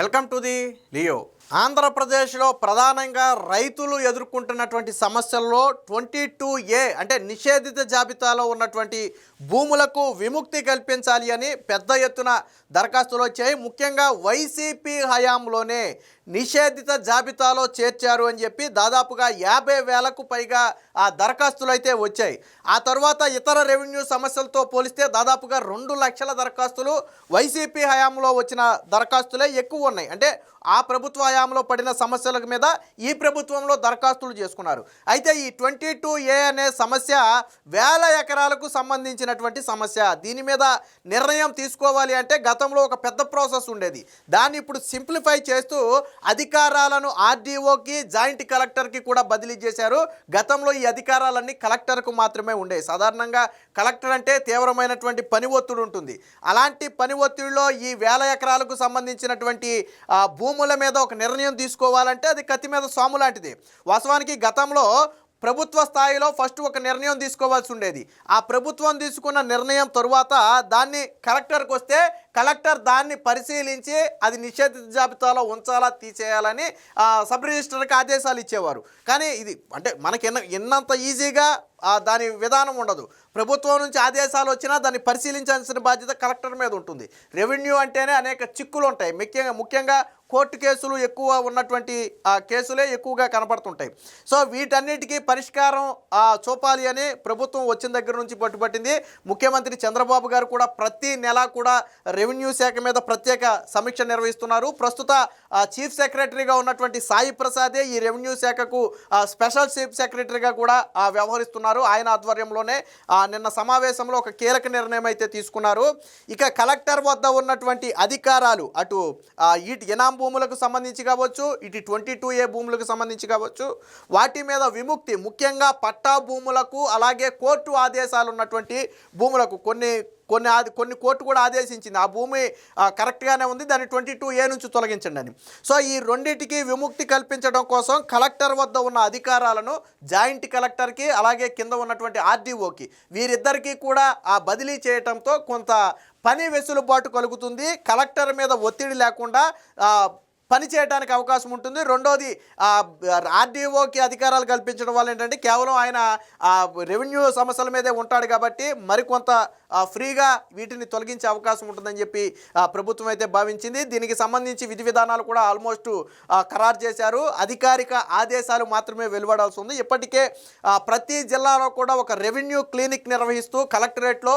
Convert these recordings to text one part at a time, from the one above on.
Welcome to the Leo. ఆంధ్రప్రదేశ్లో ప్రధానంగా రైతులు ఎదుర్కొంటున్నటువంటి సమస్యల్లో 22A అంటే నిషేధిత జాబితాలో ఉన్నటువంటి భూములకు విముక్తి కల్పించాలి అని పెద్ద ఎత్తున దరఖాస్తులు వచ్చాయి. ముఖ్యంగా వైసీపీ హయాంలోనే నిషేధిత జాబితాలో చేర్చారు అని చెప్పి దాదాపుగా 50,000కు పైగా ఆ దరఖాస్తులు అయితే వచ్చాయి. ఆ తర్వాత ఇతర రెవెన్యూ సమస్యలతో పోలిస్తే దాదాపుగా 2 లక్షల దరఖాస్తులు వైసీపీ హయాంలో వచ్చిన దరఖాస్తులే ఎక్కువ ఉన్నాయి. అంటే ఆ ప్రభుత్వ హయాంలో పడిన సమస్యల మీద ఈ ప్రభుత్వంలో దరఖాస్తులు చేసుకున్నారు. అయితే ఈ 22A అనే సమస్య వేల ఎకరాలకు సంబంధించినటువంటి సమస్య. దీని మీద నిర్ణయం తీసుకోవాలి అంటే గతంలో ఒక పెద్ద ప్రాసెస్ ఉండేది. దాన్ని ఇప్పుడు సింప్లిఫై చేస్తూ అధికారాలను ఆర్డీఓకి, జాయింట్ కలెక్టర్కి కూడా బదిలీ చేశారు. గతంలో ఈ అధికారాలన్నీ కలెక్టర్కు మాత్రమే ఉండేవి. సాధారణంగా కలెక్టర్ అంటే తీవ్రమైనటువంటి పని ఒత్తిడి ఉంటుంది. అలాంటి పని ఒత్తిడిలో ఈ వేల ఎకరాలకు సంబంధించినటువంటి భూముల మీద ఒక నిర్ణయం తీసుకోవాలంటే అది కత్తి మీద సాము లాంటిది. వాస్తవానికి గతంలో ప్రభుత్వ స్థాయిలో ఫస్ట్ ఒక నిర్ణయం తీసుకోవాల్సి ఉండేది. ఆ ప్రభుత్వం తీసుకున్న నిర్ణయం తరువాత దాన్ని కలెక్టర్కి వస్తే కలెక్టర్ దాన్ని పరిశీలించి అది నిషేధిత జాబితాలో ఉంచాలా తీసేయాలని సబ్ రిజిస్టర్కి ఆదేశాలు ఇచ్చేవారు. కానీ ఇది అంటే మనకి ఎన్నంత ఈజీగా దాని విధానం ఉండదు. ప్రభుత్వం నుంచి ఆదేశాలు వచ్చినా దాన్ని పరిశీలించాల్సిన బాధ్యత కలెక్టర్ మీద ఉంటుంది. రెవెన్యూ అంటేనే అనేక చిక్కులు ఉంటాయి. ముఖ్యంగా కోర్టు కేసులు ఎక్కువ ఉన్నటువంటి కేసులే ఎక్కువగా కనపడుతుంటాయి. సో వీటన్నిటికీ పరిష్కారం చూపాలి అని ప్రభుత్వం వచ్చిన దగ్గర నుంచి పట్టుబట్టింది. ముఖ్యమంత్రి చంద్రబాబు గారు కూడా ప్రతి నెల కూడా రెవెన్యూ శాఖ మీద ప్రత్యేక సమీక్ష నిర్వహిస్తున్నారు. ప్రస్తుత చీఫ్ సెక్రటరీగా ఉన్నటువంటి సాయి ప్రసాదే ఈ రెవెన్యూ శాఖకు స్పెషల్ చీఫ్ సెక్రటరీగా కూడా వ్యవహరిస్తున్నారు. ఆయన ఆధ్వర్యంలోనే నిన్న సమావేశంలో ఒక కీలక నిర్ణయం అయితే తీసుకున్నారు. ఇక కలెక్టర్ వద్ద ఉన్నటువంటి అధికారాలు అటు ఎనాం భూములకు సంబంధించి కావచ్చు, ఇటు 22A భూములకు సంబంధించి కావచ్చు, వాటి మీద విముక్తి ముఖ్యంగా పట్టా భూములకు అలాగే కోర్టు ఆదేశాలు ఉన్నటువంటి భూములకు కొన్ని కోర్టు కూడా ఆదేశించింది ఆ భూమి కరెక్ట్గానే ఉంది, దాన్ని 22A నుంచి తొలగించండి అని. సో ఈ రెండింటికి విముక్తి కల్పించడం కోసం కలెక్టర్ వద్ద ఉన్న అధికారాలను జాయింట్ కలెక్టర్కి అలాగే కింద ఉన్నటువంటి ఆర్డీఓకి వీరిద్దరికీ కూడా బదిలీ చేయడంతో కొంత పని వెసులుబాటు కలుగుతుంది. కలెక్టర్ మీద ఒత్తిడి లేకుండా పని చేయడానికి అవకాశం ఉంటుంది. రెండోది ఆర్డీఓకి అధికారాలు కల్పించడం వల్ల ఏంటంటే కేవలం ఆయన రెవెన్యూ సమస్యల మీదే ఉంటాడు కాబట్టి మరికొంత ఫ్రీగా వీటిని తొలగించే అవకాశం ఉంటుందని చెప్పి ప్రభుత్వం అయితే భావించింది. దీనికి సంబంధించి విధి విధానాలు కూడా ఆల్మోస్ట్ ఖరారు చేశారు. అధికారిక ఆదేశాలు మాత్రమే వెలువడాల్సి ఉంది. ఇప్పటికే ప్రతి జిల్లాలో కూడా ఒక రెవెన్యూ క్లినిక్ నిర్వహిస్తూ కలెక్టరేట్లో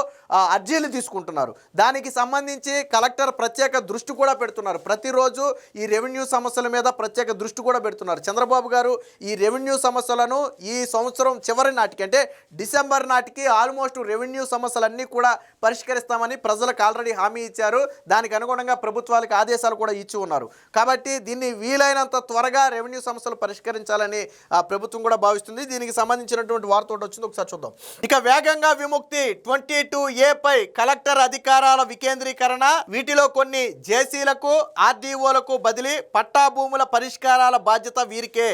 అర్జీలు తీసుకుంటున్నారు. దానికి సంబంధించి కలెక్టర్ ప్రత్యేక దృష్టి కూడా పెడుతున్నారు. ప్రతిరోజు ఈ రెవెన్యూ సమస్యల మీద ప్రత్యేక దృష్టి కూడా పెడుతున్నారు. చంద్రబాబు గారు ఈ రెవెన్యూ సమస్యలను ఈ సంవత్సరం చివరి నాటికి అంటే డిసెంబర్ నాటికి ఆల్మోస్ట్ రెవెన్యూ సమస్యలన్నీ కూడా పరిష్కరిస్తామని ప్రజలకు ఆల్రెడీ హామీ ఇచ్చారు. దానికి అనుగుణంగా ప్రభుత్వాలకు ఆదేశాలు కూడా ఇచ్చి ఉన్నారు. కాబట్టి దీన్ని వీలైనంత త్వరగా రెవెన్యూ సమస్యలు పరిష్కరించాలని ప్రభుత్వం కూడా భావిస్తుంది. దీనికి సంబంధించినటువంటి వార్త ఒకటి వచ్చింది, ఒకసారి చూద్దాం. ఇక వేగంగా విముక్తి 22A పై కలెక్టర్ అధికారాల వికేంద్రీకరణ, వీటిలో కొన్ని జేసీలకు ఆర్డీఓలకు బదిలీ, పట్టా భూముల పరిష్కారాల బాధ్యత వీరికే.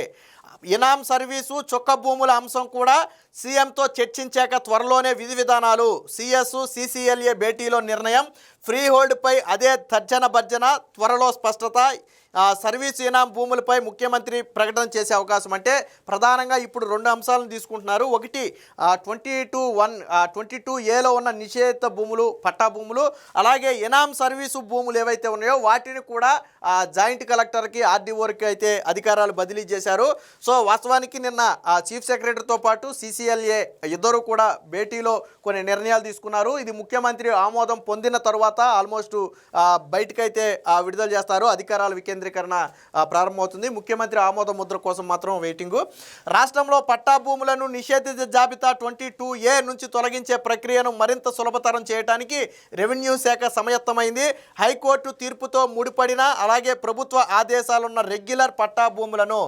ఇనాం సర్వీసు, చొక్క భూముల అంశం కూడా సీఎంతో చర్చించాక త్వరలోనే విధి విధానాలు. CS CCLA భేటీలో నిర్ణయం, ఫ్రీ హోల్డ్పై అదే తర్జన భర్జన, త్వరలో స్పష్టత. సర్వీస్ ఇనాం భూములపై ముఖ్యమంత్రి ప్రకటన చేసే అవకాశం. అంటే ప్రధానంగా ఇప్పుడు 2 అంశాలను తీసుకుంటున్నారు. ఒకటి 22Aలో ఉన్న నిషేధిత భూములు, పట్టా భూములు, అలాగే ఇనాం సర్వీసు భూములు ఏవైతే ఉన్నాయో వాటిని కూడా జాయింట్ కలెక్టర్కి ఆర్డీఓకి అయితే అధికారాలు బదిలీ చేశారు. సో వాస్తవానికి నిన్న చీఫ్ సెక్రటరీతో పాటు CCLA ఇద్దరు కూడా భేటీలో కొన్ని నిర్ణయాలు తీసుకున్నారు. ఇది ముఖ్యమంత్రి ఆమోదం పొందిన తర్వాత ఆల్మోస్ట్ బయటకైతే విడుదల చేస్తారు. అధికారాల వికేంద్రీకరణ ప్రారంభమవుతుంది. ముఖ్యమంత్రి ఆమోద ముద్ర కోసం మాత్రం వెయిటింగు. రాష్ట్రంలో పట్టా భూములను నిషేధిత జాబితా 22A నుంచి తొలగించే ప్రక్రియను మరింత సులభతరం చేయడానికి రెవెన్యూ శాఖ సమాయత్తమైంది. హైకోర్టు తీర్పుతో ముడిపడిన అలాగే ప్రభుత్వ ఆదేశాలున్న రెగ్యులర్ పట్టా భూములను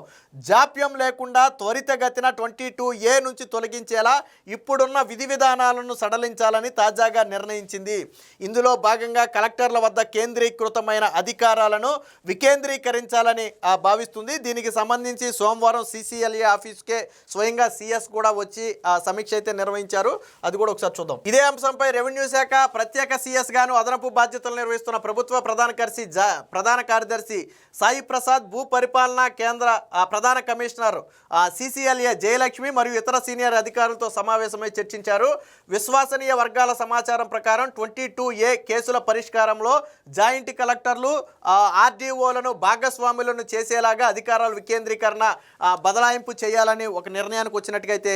జాప్యం లేకుండా త్వరితగతిన 22A నుంచి తొలగించేలా ఇప్పుడున్న విధి విధానాలను సడలించాలని తాజాగా నిర్ణయించింది. ఇందులో భాగంగా కలెక్టర్ల వద్ద కేంద్రీకృతమైన అధికారాలను వికేంద్రీకరించాలని భావిస్తుంది. దీనికి సంబంధించి సోమవారం CCLA ఆఫీస్కే స్వయంగా CS కూడా వచ్చి సమీక్ష అయితే నిర్వహించారు. అది కూడా ఒకసారి చూద్దాం. ఇదే అంశంపై రెవెన్యూ శాఖ ప్రత్యేక CS గాను అదనపు బాధ్యతలు నిర్వహిస్తున్న ప్రభుత్వ ప్రధాన కార్యదర్శి సాయి ప్రసాద్, భూ పరిపాలనా కేంద్ర ప్రధాన కమిషనర్ CCLA జయలక్ష్మి మరియు ఇతర సీనియర్ అధికారులతో సమావేశమై చర్చించారు. విశ్వసనీయ వర్గాల సమాచారం ప్రకారం 22A కేసుల పరిష్కారంలో జాయింట్ కలెక్టర్లు RDOలను భాగస్వాములను చేసేలాగా అధికారాల వికేంద్రీకరణ బదలాయింపు చేయాలని ఒక నిర్ణయానికి వచ్చినట్టుగా అయితే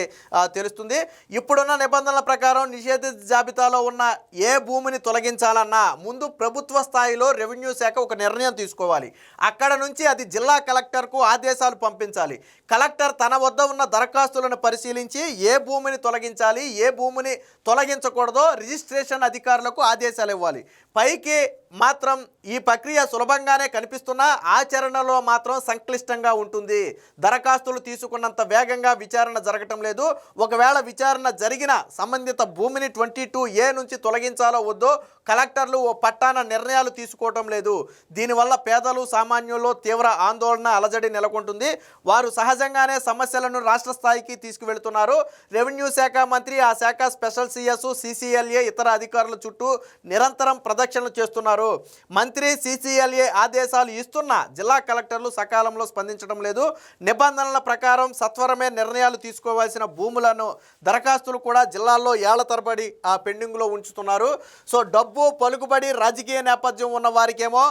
తెలుస్తుంది. ఇప్పుడున్న నిబంధనల ప్రకారం నిషేధిత జాబితాలో ఉన్న ఏ భూమిని తొలగించాలన్నా ముందు ప్రభుత్వ స్థాయిలో రెవెన్యూ శాఖ ఒక నిర్ణయం తీసుకోవాలి. అక్కడ నుంచి అది జిల్లా కలెక్టర్కు ఆదేశాలు పంపించాలి. కలెక్టర్ తన వద్ద ఉన్న దరఖాస్తులను పరిశీలించి ఏ భూమిని తొలగించాలి, ఏ భూమిని తొలగించకూడదో రిజిస్ట్రేషన్ అధికారులకు ఆదేశాలు ఇవ్వాలి. పైకి మాత్రం ఈ ప్రక్రియ సులభంగానే కనిపిస్తున్నా ఆచరణలో మాత్రం సంక్లిష్టంగా ఉంటుంది. దరఖాస్తులు తీసుకున్నంత వేగంగా విచారణ జరగటం లేదు. ఒకవేళ విచారణ జరిగిన సంబంధిత భూమిని 22A నుంచి తొలగించాలో వద్దో కలెక్టర్లు ఓ పట్టాన నిర్ణయాలు తీసుకోవటం లేదు. దీనివల్ల పేదలు సామాన్యుల్లో తీవ్ర ఆందోళన అలజడి నెలకొంటుంది. వారు సహజంగానే సమస్యలను రాష్ట్ర స్థాయికి తీసుకువెళ్తున్నారు. రెవెన్యూ శాఖ మంత్రి, ఆ శాఖ స్పెషల్ CS, CCLA ఇతర అధికారుల చుట్టూ నిరంతరం ప్రదక్షిణలు చేస్తున్నారు. మంత్రి CCLA ఆదేశాలు ఇస్తున్నా జిల్లా కలెక్టర్లు సకాలంలో స్పందించడం లేదు. నిబంధనల ప్రకారం సత్వరమే నిర్ణయాలు తీసుకోవాల్సిన భూములను దరఖాస్తులు కూడా జిల్లాల్లో ఏళ్ల తరబడి పెండింగ్లో ఉంచుతున్నారు. సో డబ్బు, పలుకుబడి, రాజకీయ నేపథ్యం ఉన్న వారికేమో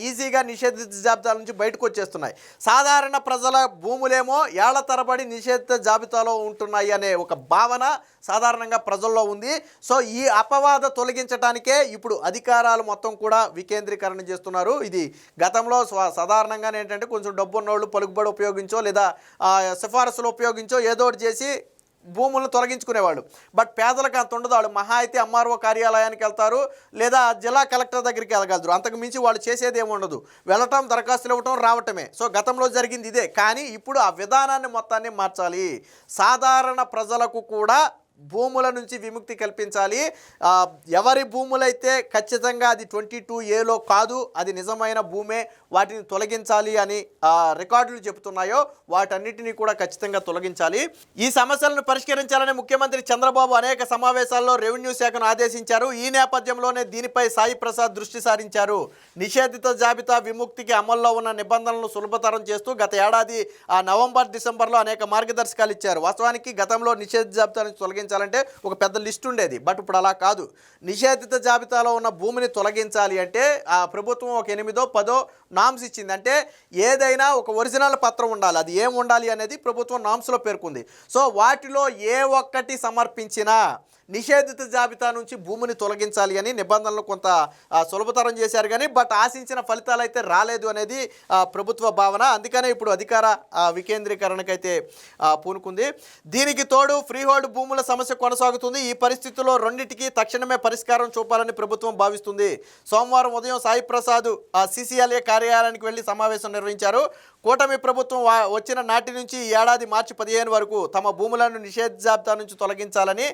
ఈజీగా నిషేధిత జాబితాల నుంచి బయటకు వచ్చేస్తున్నాయి. సాధారణ ప్రజల భూములేమో ఏళ్ల తరబడి నిషేధిత జాబితాలో ఉంటున్నాయి అనే ఒక భావన సాధారణంగా ప్రజల్లో ఉంది. సో ఈ అపవాద తొలగించడానికే ఇప్పుడు అధికారాలు మొత్తం కూడా వికేంద్రీకరణ చేస్తున్నారు. ఇది గతంలో సాధారణంగానే ఏంటంటే కొంచెం డబ్బు ఉన్నోళ్ళు పలుకుబడి ఉపయోగించో లేదా సిఫారసులు ఉపయోగించో ఏదో ఒకటి చేసి భూములను తొలగించుకునేవాళ్ళు. బట్ పేదలకు అంత ఉండదు. వాళ్ళు మహా అయితే MRO కార్యాలయానికి వెళ్తారు లేదా జిల్లా కలెక్టర్ దగ్గరికి వెళ్ళగలరు. అంతకు మించి వాళ్ళు చేసేది ఏమి ఉండదు. వెళ్ళటం, దరఖాస్తులు ఇవ్వటం, రావటమే. సో గతంలో జరిగింది ఇదే. కానీ ఇప్పుడు ఆ విధానాన్ని మొత్తాన్ని మార్చాలి. సాధారణ ప్రజలకు కూడా భూముల నుంచి విముక్తి కల్పించాలి. ఎవరి భూములైతే ఖచ్చితంగా అది 22Aలో కాదు, అది నిజమైన భూమే, వాటిని తొలగించాలి అని రికార్డులు చెబుతున్నాయో వాటన్నిటినీ కూడా ఖచ్చితంగా తొలగించాలి. ఈ సమస్యలను పరిష్కరించాలని ముఖ్యమంత్రి చంద్రబాబు అనేక సమావేశాల్లో రెవెన్యూ శాఖను ఆదేశించారు. ఈ నేపథ్యంలోనే దీనిపై సాయి ప్రసాద్ దృష్టి సారించారు. నిషేధిత జాబితా విముక్తికి అమల్లో ఉన్న నిబంధనలను సులభతరం చేస్తూ గత ఏడాది నవంబర్, డిసెంబర్లో అనేక మార్గదర్శకాలు ఇచ్చారు. వాస్తవానికి గతంలో నిషేధిత జాబితా నుంచి తొలగించాలంటే ఒక పెద్ద లిస్ట్ ఉండేది. బట్ ఇప్పుడు అలా కాదు. నిషేధిత జాబితాలో ఉన్న భూమిని తొలగించాలి అంటే ప్రభుత్వం ఒక 8-10 నామ్స్ ఇచ్చింది. అంటే ఏదైనా ఒక ఒరిజినల్ పత్రం ఉండాలి. అది ఏం ఉండాలి అనేది ప్రభుత్వం నామ్స్లో పేర్కొంది. సో వాటిలో ఏ ఒక్కటి సమర్పించినా నిషేధిత జాబితా నుంచి భూమిని తొలగించాలి అని నిబంధనలు కొంత సులభతరం చేశారు. కానీ బట్ ఆశించిన ఫలితాలు అయితే రాలేదు అనేది ప్రభుత్వ భావన. అందుకనే ఇప్పుడు అధికార వికేంద్రీకరణకైతే పూనుకుంది. దీనికి తోడు ఫ్రీహోల్డ్ భూముల సమస్య కొనసాగుతుంది. ఈ పరిస్థితుల్లో రెండింటికి తక్షణమే పరిష్కారం చూపాలని ప్రభుత్వం భావిస్తుంది. సోమవారం ఉదయం సాయి ప్రసాద్ CCLA కార్యాలయానికి వెళ్లి సమావేశం నిర్వహించారు. కూటమి ప్రభుత్వం వచ్చిన నాటి నుంచి ఈ ఏడాది మార్చి 15 వరకు తమ భూములను నిషేధ జాబితా నుంచి తొలగించాలని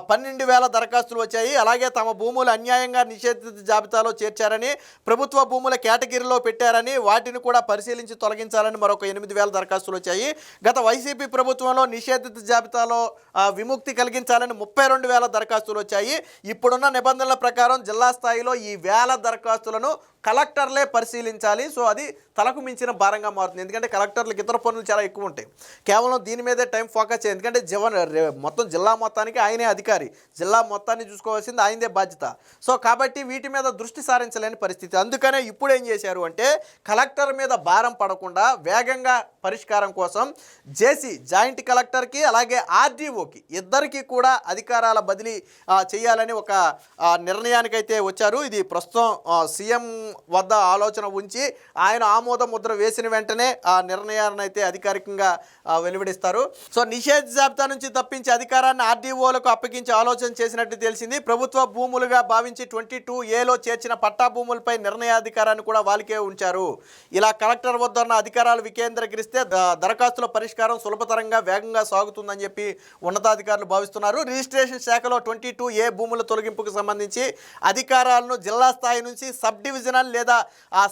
12,000 దరఖాస్తులు వచ్చాయి. అలాగే తమ భూములు అన్యాయంగా నిషేధిత జాబితాలో చేర్చారని, ప్రభుత్వ భూముల కేటగిరీలో పెట్టారని, వాటిని కూడా పరిశీలించి తొలగించాలని మరొక 8,000 దరఖాస్తులు వచ్చాయి. గత వైసీపీ ప్రభుత్వంలో నిషేధిత జాబితాలో విముక్తి కలిగించాలని 32,000 దరఖాస్తులు వచ్చాయి. ఇప్పుడున్న నిబంధనల ప్రకారం జిల్లా స్థాయిలో ఈ 1000 దరఖాస్తులను కలెక్టర్లే పరిశీలించాలి. సో అది తలకు మించిన భారంగా మారుతుంది. ఎందుకంటే కలెక్టర్లకు ఇతర పనులు చాలా ఎక్కువ ఉంటాయి. కేవలం దీని మీదే టైం ఫోకస్ చేయాలి. ఎందుకంటే మొత్తం జిల్లా మొత్తానికి ఆయనే అధికారి. జిల్లా మొత్తాన్ని చూసుకోవాల్సింది ఆయనదే బాధ్యత. సో కాబట్టి వీటి మీద దృష్టి సారించలేని పరిస్థితి. అందుకనే ఇప్పుడు ఏం చేశారు అంటే కలెక్టర్ మీద భారం పడకుండా వేగంగా పరిష్కారం కోసం జాయింట్ కలెక్టర్కి అలాగే RDOకి ఇద్దరికి అందరికీ కూడా అధికారాల బదిలీ చేయాలని ఒక నిర్ణయానికైతే వచ్చారు. ఇది ప్రస్తుతం సీఎం వద్ద ఆలోచన ఉంచి ఆయన ఆమోద ముద్ర వేసిన వెంటనే ఆ నిర్ణయాన్ని అయితే అధికారికంగా వెలువడిస్తారు. సో నిషేధ జాబితా నుంచి తప్పించి అధికారాన్ని ఆర్డీఓలకు అప్పగించే ఆలోచన చేసినట్టు తెలిసింది. ప్రభుత్వ భూములుగా భావించి 22A చేర్చిన పట్టా భూములపై నిర్ణయాధికారాన్ని కూడా వాళ్ళకే ఉంచారు. ఇలా కలెక్టర్ వద్ద ఉన్న అధికారాలు వికేంద్రీకరిస్తే దరఖాస్తుల పరిష్కారం సులభతరంగా వేగంగా సాగుతుందని చెప్పి ఉన్నతాధికారులు భావిస్తున్నారు. రిజిస్ట్రేషన్ శాఖలో 22A భూముల తొలగింపుకు సంబంధించి అధికారాలను జిల్లా స్థాయి నుంచి సబ్ డివిజనల్ లేదా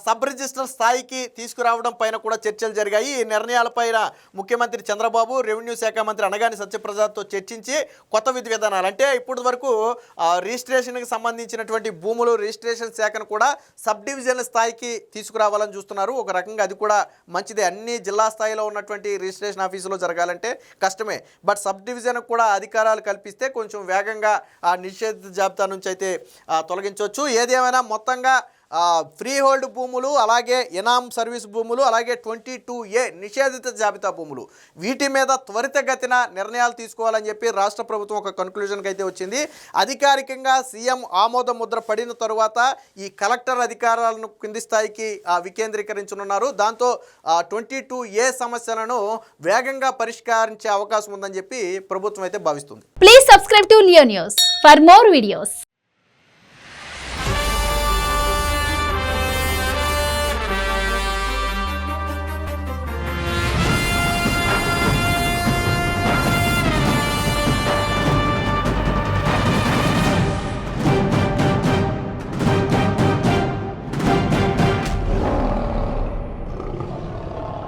సబ్ రిజిస్టర్ స్థాయికి తీసుకురావడం పైన కూడా చర్చలు జరిగాయి. ఈ నిర్ణయాలపైన ముఖ్యమంత్రి చంద్రబాబు, రెవెన్యూ శాఖ మంత్రి అనగాని సత్యప్రసాద్తో చర్చించి కొత్త విధి విధానాలు అంటే ఇప్పటి వరకు రిజిస్ట్రేషన్కి సంబంధించినటువంటి భూములు రిజిస్ట్రేషన్ శాఖను కూడా సబ్ డివిజన్ స్థాయికి తీసుకురావాలని చూస్తున్నారు. ఒక రకంగా అది కూడా మంచిదే. అన్ని జిల్లా స్థాయిలో ఉన్నటువంటి రిజిస్ట్రేషన్ ఆఫీసులో జరగాలంటే కష్టమే. బట్ సబ్ డివిజన్ కూడా అధికారాలు కల్పిస్తే కొంచెం వేగంగా ఆ నిషేధిత జాబితా నుంచి అయితే తొలగించవచ్చు. ఏదేమైనా మొత్తంగా ఫ్రీ హోల్డ్ భూములు, అలాగే ఇనామ్ సర్వీస్ భూములు, అలాగే 22A నిషేధిత జాబితా భూములు, వీటి మీద త్వరితగతిన నిర్ణయాలు తీసుకోవాలని చెప్పి రాష్ట్ర ప్రభుత్వం ఒక కన్క్లూజన్కి అయితే వచ్చింది. అధికారికంగా సీఎం ఆమోద ముద్ర పడిన తరువాత ఈ కలెక్టర్ అధికారాలను కింది స్థాయికి వికేంద్రీకరించనున్నారు. దాంతో 22A సమస్యలను వేగంగా పరిష్కరించే అవకాశం ఉందని చెప్పి ప్రభుత్వం అయితే భావిస్తుంది. Please subscribe to Leo news for more videos.